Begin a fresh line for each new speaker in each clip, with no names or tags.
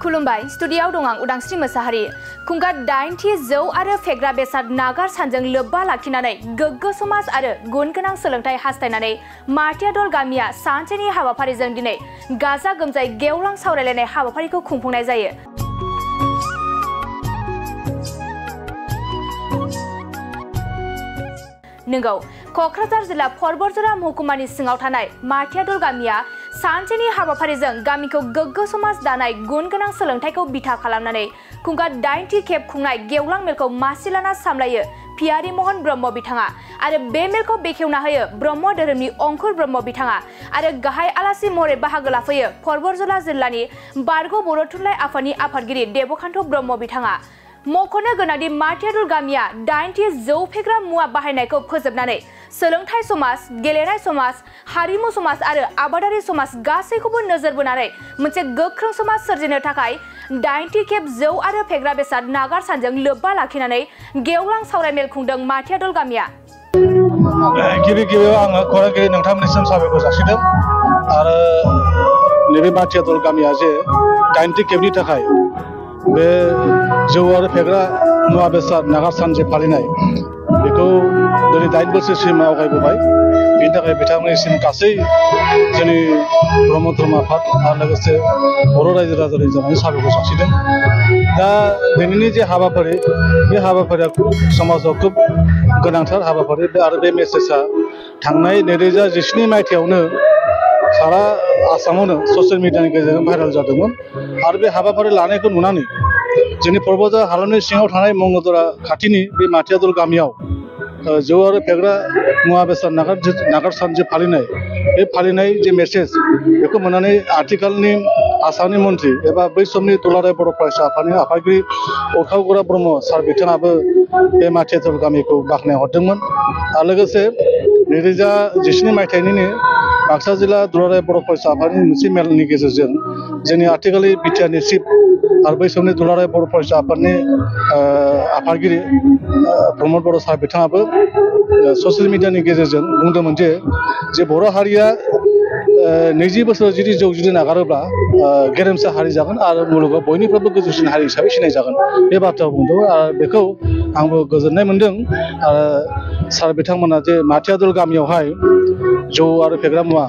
खुलुमबाय स्टुडियाव दं आं उदांस्रि मोसाहारि खुंगा 80 जौ आरो फेग्रा बेसाद नागार सानजों लोब्बा लाखिनानै गोग्गो समाज आरो गुन गोनां सोलोंथाइ हास्थायनानै माटियादल गामिया सानसेनि हाबाफारिजों दिनै गाजा गोमजायै गेवलां सावरायलायनाय हाबाफारिखौ खुंफुंनाय जायो। नंगौ कक्राझार जिल्ला परबरजरा महकुमानि सिङाव थानाय माटियादल गामिया सानसेनि हाबाफारिजों गामिखौ गोग्गो समाज दानाय गुन गोनां सोलोंथाइखौ बिथा खालामनानै खुंगा 80 खेब खुंनाय गेवलां मेलखौ मासि लाना सामलायो पियारि महन ब्रह्म बिथाङा आरो बे मेलखौ बेखेवना होयो ब्रह्म धोरोमनि अंकुर ब्रह्म बिथाङा आरो गाहाय आलासि महरै बाहागो लाफैयो परबरजरा जिल्लानि बारग' बर' थुनलाइ आफादनि आफादगिरि देबकान्त ब्रह्म बिथाङा। मख'नो गोनांदि माटियादल गामिया 80 जौ फेग्रा मुवा बाहायनायखौ फोजोबनानै सोलोंथाइ समाज, गेलेनाय समाज, हारिमु समाज आरो आबादारि समाज गासैखौबो नोजोर बोनानै मोनसे गोख्रों समाज सोरजिनो थाखाय 80 खेब जौ आरो फेग्रा बेसाद नागार सानजों लोब्बा लाखिनानै गेवलां सावरायमेल खुंदों माटियादल गामिया।
गिबियाव आङो खौरांगिरि नोंथांमोननिसिम साबायखर जासिदों आरो नैबे माटियादल गामिया जे 80 खेबनि थाखाय बे जौ आरो फेग्रा मुवा बेसाद नागार सान जे फालिनाय बेखौ दिनै 8 बोसोरसिम आवगायबोबाय। बेनि थाखाय बिथांमोननिसिम गासै जोंनि ब्रह्म धर्म आफाद आरो लोगोसे बर' रायजो राजानि जानानै साबायखर जासिदों। दा दिनैनि जे हाबाफारि बे हाबाफारिया समाजाव खोब गोनांथार हाबाफारि आरो बे मेसेजआ थांनाय 2017 मायथाइयावनो सारा आसामावनो ससियेल मिडियानि गेजेरजों भाइरेल जादोंमोन आरो बे हाबाफारि लानायखौ नुनानै जोंनि परबरजरा हालामनि सिङाव थानाय मंगलदरा खाथिनि बे माटियादल गामियाव जौ आरो फेग्रा मुवा बेसाद नागार सान जे फालिनाय बे फालिनाय जे मेसेज बेखौ मोननानै आथिखालनि आसामनि मन्त्रि एबा बै समनि दुलाराय बर' फरायसा आफादनि आफादगिरि अखावगरा ब्रह्म सार बिथाङाबो बे माटियादल गामिखौ बाख्नाय हरदोंमोन आरो लोगोसे 2017 मायथाइनिनो बाक्सा जिल्ला दुलाराय बर' फरायसा आफादनि मोनसे मेलनि गेजेरजों जोंनि आथिखालनि बिटिआरनि चिफ आरो बै समनि दुलाराय बर' फरायसा आफादनि आफादगिरि प्रमद बर' सार बिथाङाबो ससियेल मिडियानि गेजेरजों बुंदोंमोन जे बर' हारिया 20 बोसोर जुदि नागारोब्ला गेरेमसा हारि जागोन आरो मुलुगाव बयनिफ्रायबो गोजौसिन हारि हिसाबै सिनाय जागोन बे बाथ्राखौ बुंदों आरो बेखौ आंबो गोजोननाय मोनदों। आरो सार बिथांमोना जे माटियादल गामियावहाय जौ आरो फेग्रा मुवा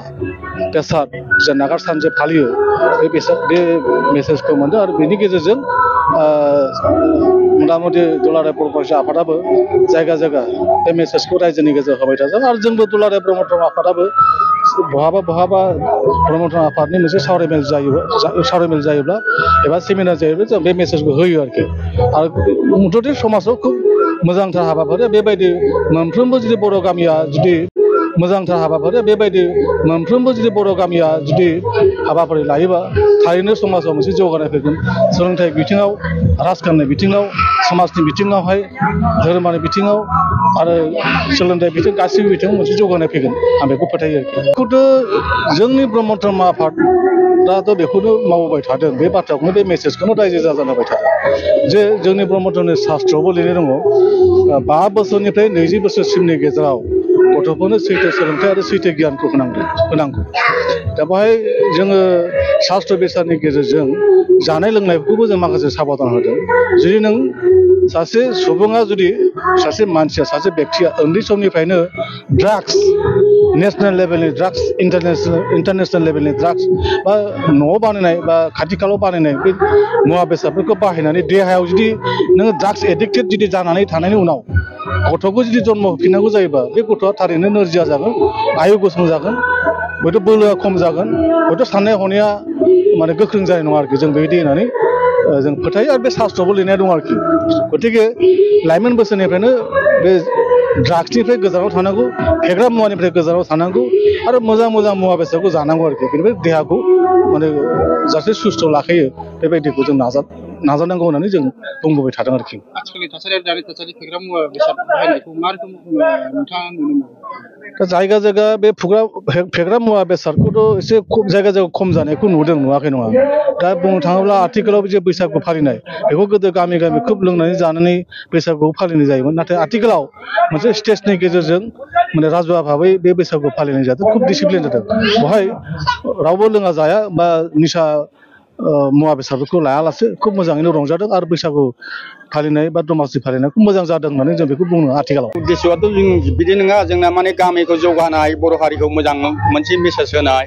बेसाद जे नागार सान जे फालियो बे मेसेजखौ मोनदों आरो बेनि गेजेरजों मथा-मथि दुलाराय बर' फरायसा आफादाबो जायगा जायगा बे मेसेजखौ रायजोनि गेजेराव होबाय थादों आरो जोंबो दुलाराय ब्रह्म धर्म आफादाबो बहाबा ब्रह्म धर्म आफादनि मोनसे सावरायमेल जायोब्ला एबा सेमिनार जायोब्ला जों बे मेसेजखौ होयो आरोखि आरो मुथथे समाजाव खुब मोजांथार हाबाफारि बेबायदि मोनफ्रोमबो जुदि बर' गामिया जुदि मोजांथार हाबाफारि बेबायदि मोनफ्रोमबो जुदि बर' गामिया जुदि हाबाफारि लायोबा थारैनो समाजाव मोनसे जौगानाय फैगोन। सोलोंथाइ बिथिङाव, राजखान्थि बिथिङाव, समाजनि बिथिङावहाय, धोरोमारि बिथिङाव आरो सोलोंथाइ बिथिं गासैबो बिथिङाव मोनसे जौगानाय फैगोन आं बेखौ फोथायो आरोखि। बेखौथ' जोंनि ब्रह्म धर्म आफादाथ' बेखौनो मावबाय थादों बे बाथ्राखौनो बे मेसेजखौनो रायजो राजानो होबाय थादों जे जोंनि ब्रह्म धर्मनि शास्त्रआवबो लिरनाय दङ 5 बोसोरनिफ्राय 20 बोसोरसिमनि गेजेराव गथ'फोरनो सैथो सोलोंथाइ आरो सैथो गियानखौ होनांगौ। दा बेवहाय जोङो शास्त्र बेसादनि गेजेरजों जानाय लोंनायखौबो जों माखासे साबधान होदों। जुदि नों सासे सुबुङा जुदि सासे मानसिया सासे बेक्तिया उन्दै समनिफ्रायनो ड्राग्स नेसनेल लेभेलनि ड्राग्स इन्टारनेसनेल लेभेलनि ड्राग्स बा न'आव बानायनाय बा खाथि खालायाव बानायनाय बे मुवा बेसादफोरखौ बाहायनानै देहायाव जुदि नोङो ड्राग्स एडिक्टेड जुदि जानानै थानायनि उनाव गथ'खौ जुदि जन्म होफिननांगौ जायोबा बे गथ'आ थारैनो नोरजिया जागोन, आयु गुसुं जागोन, हयथ' बोलोआ खम जागोन, हयथ' साननाय हनाया माने गोख्रों जानाय नङा आरोखि जों बेबायदि होननानै जों फोथायो आरो बे शास्त्रआवबो लिरनाय दं आरोखि। गतिके लाइमोन बोसोरनिफ्रायनो बे ड्राग्सनिफ्राय गोजानाव थानांगौ, फेग्रा मुवानिफ्राय गोजानाव थानांगौ आरो मोजां मुवा बेसादखौ जानांगौ आरोखि। बेनिफ्राय देहाखौ माने जाहाथे सुस्थ' लाखियो बेबायदिखौ जों नाजानांगौ होननानै जों बुंबोबाय थादों आरोखि।
आथिखालनि थासारि दानि थासारि फेग्रा मुवा बेसाद बाहायनायखौ मा रोखोम नोंथाङा नुनो मोनो?
दा जायगा जायगा बे फेग्रा मुवा बेसादखौथ' एसे जायगा जायगा खम जानायखौ नुवाखै नङा। दा बुंनो थाङोब्ला आथिखालाव जे बैसागु फालिनाय बेखौ गोदो गामि खोब लोंनानै जानानै बैसागुखौ फालिनाय जायोमोन, नाथाय आथिखालाव मोनसे स्टेजनि गेजेरजों माने राजुवा भाबै बे बैसागु फालिनाय जादों, खुब डिसिप्लिन जादों। बेवहाय रावबो लोङा जाया बा निसा मुवा बेसादफोरखौ लायालासे खुब मोजाङैनो रंजादों आरो बैसागु फालिनाय बा दमासि फालिनाय खुब मोजां जादों होननानै जों बेखौ बुङो आथिखालाव।
उद्देश्यआथ' जों बिदि नङा जोंना माने गामिखौ जौगानाय बर' हारिखौ मोजां मोनसे मेसेज होनाय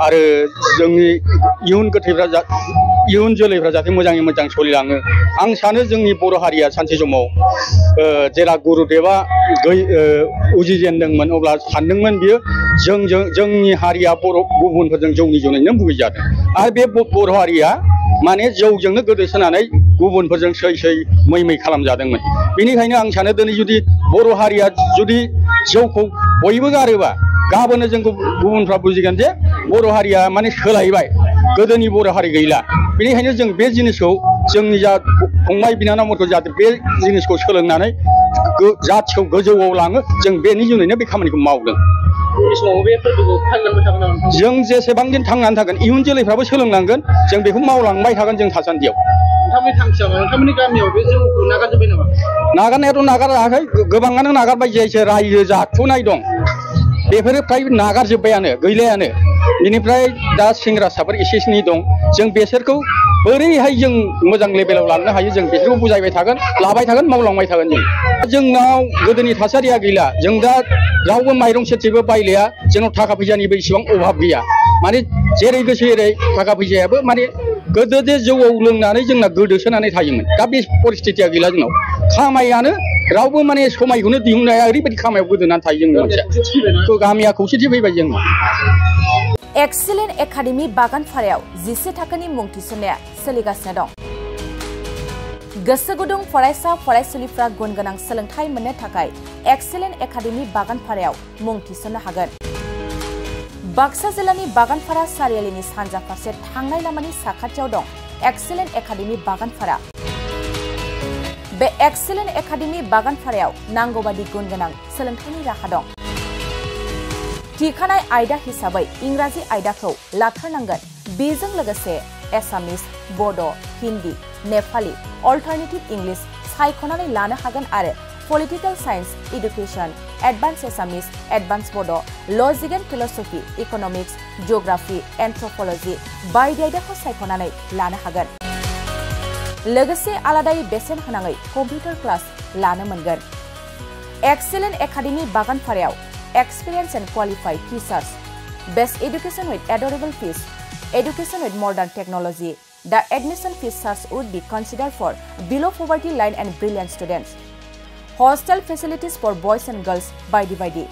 आरो जोंनि इयुन जोलैफ्रा जाहाथे मोजाङै मोजां सोलिलाङो। आं सानो जोंनि बर' हारिया सानसे समाव जेला गुरुदेवा उजिजेनदोंमोन अब्ला सानदोंमोन बियो जोंनि हारिया गुबुनफोरजों जौनि जुनैनो भुगिजादों आरो बे बर' हारिया माने जौजोंनो गोदोसोनानै गुबुनफोरजों सै मै खालामजादोंमोन। बेनिखायनो आं सानो दिनै जुदि बर' हारिया जुदि जौखौ बयबो गारोबा गाबोनो जों गुबुनफ्रा बुजिगोन जे बर' हारिया माने सोलायबाय, गोदोनि बर' हारि गैला। बेनिखायनो जों बे जिनिसखौ जोंनि जा फंबाय बिनानावफोरखौ जाहाथे बे जिनिसखौ सोलोंनानै जाथिखौ गोजौआव लाङो जों बेनि जुनैनो बे खामानिखौ मावदों। जों जेसेबां दिन थांनानै थागोन इयुन जोलैफ्राबो सोलोंनांगोन, जों बेखौ मावलांबाय थागोन जों थासान्दियाव।
नोंथांनि थांखिया मा? नोंथांमोननि गामियाव बे जौखौ नागारजोब्बाय नामा?
नागारनायाथ' नागाराखै, गोबाङानो नागारबाय। जायसे रायजो जाफुनाय दं बेफोरो फ्राय नागारजोब्बायानो, गैलायानो। बेनिफ्राय दा सेंग्रासाफोर एसे एनै दं, जों बेसोरखौ बोरैहाय जों मोजां लेभेलाव लांनो हायो जों बेफोरखौ बुजायबाय थागोन, लाबाय थागोन, मावलांबाय थागोन। जोंनाव गोदोनि थासारिया गैला। जों दा रावबो माइरं सेरसेबो बायलाया, जोंनाव थाखा फैसानिबो इसेबां अभाब गैया। माने जेरै गोसो एरै थाखा फैसायाबो माने गोदो जे जौआव लोंनानै जोंना गोदोसोनानै थायोमोन, दा बे परिस्थितिया गैला जोंनाव। खामायानो रावबो माने समायखौनो दिहुननो हाया, ओरैबायदि खामायाव गोदोनानै थायो जोंनि मानसिया। गामिया खौसेथि फैबाय जोंनाव।
एक्सिलेन्ट एकाडेमि बागानपारायाव 11 थाखोनि मुं थिसननाया सोलिगासिनो दं। गोसो गुदुं फरायसा फरायसुलिफ्रा गुन गोनां सोलोंथाइ मोननो थाखाय एक्सिलेन्ट एकाडेमि बागानपारायाव मुं थिसननो हागोन। बाक्सा जिल्लानि बागानपारा सारियालिनि सानजा फारसे थांनाय लामानि साखाथियाव दं एक्सिलेन्ट एकाडेमि बागानपारा। बे एक्सिलेन्ट एकाडेमि बागानपारायाव नांगौबादि गुन गोनां सोलोंथाइनि राहा दं। थिखानाय आयदा हिसाबै इंराजि आयदाखौ लाथारनांगोन। बेजों लोगोसे एसामिस, बड', हिन्दी, नेपाली, अल्टारनेटिभ इंलिश सायख'नानै लानो हागोन आरो पलिटिकेल साइन्स, इडुकेसन, एडभान्स एसामिस, एडभान्स बड', लजिक एन्ड फिलसफि, इकनमिक्स, जिअग्राफि, एन्थ्रपलजि बायदि आयदाखौ सायख'नानै लानो हागोन। लोगोसे आलादायै बेसेन होनाङै कम्पिउटार क्लास लानो मोनगोन। एक्सिलेन्ट एकाडेमि बागानपारायाव experienced and qualified teachers, best education with adorable fees, education with modern technology. The admission fees would be considered for below poverty line and brilliant students. Hostel facilities for boys and girls by divided.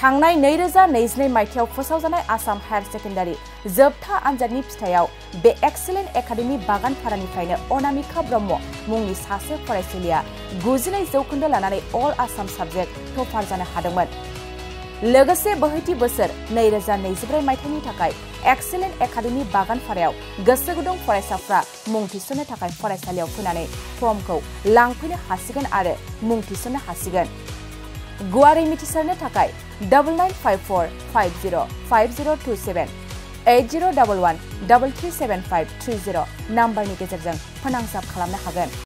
थांनाय 2022 मायथाइयाव फोसावजानाय Assam higher secondary जोबथा आनजादनि फिथायाव बे excellent academy बागानपारानिफ्रायनो Anamika Brahma मुंनि सासे फरायसुलिया 99 जौखोन्दो लानानै अल आसाम साबजेक्ट टपार जानो हादोंमोन। लोगोसे बोहैथि बोसोर 2024 मायथाइनि थाखाय एक्सिलेन्ट एकाडेमि बागानपारायाव गोसो गुदुं फरायसाफ्रा मुं थिसननो थाखाय फरायसालियाव फैनानै फर्मखौ लांफैनो हासिगोन आरो मुं थिसननो हासिगोन। गुवारै मिथिसारनो थाखाय 9954505027 8011337530 नाम्बारनि गेजेरजों फोनांजाब खालामनो हागोन।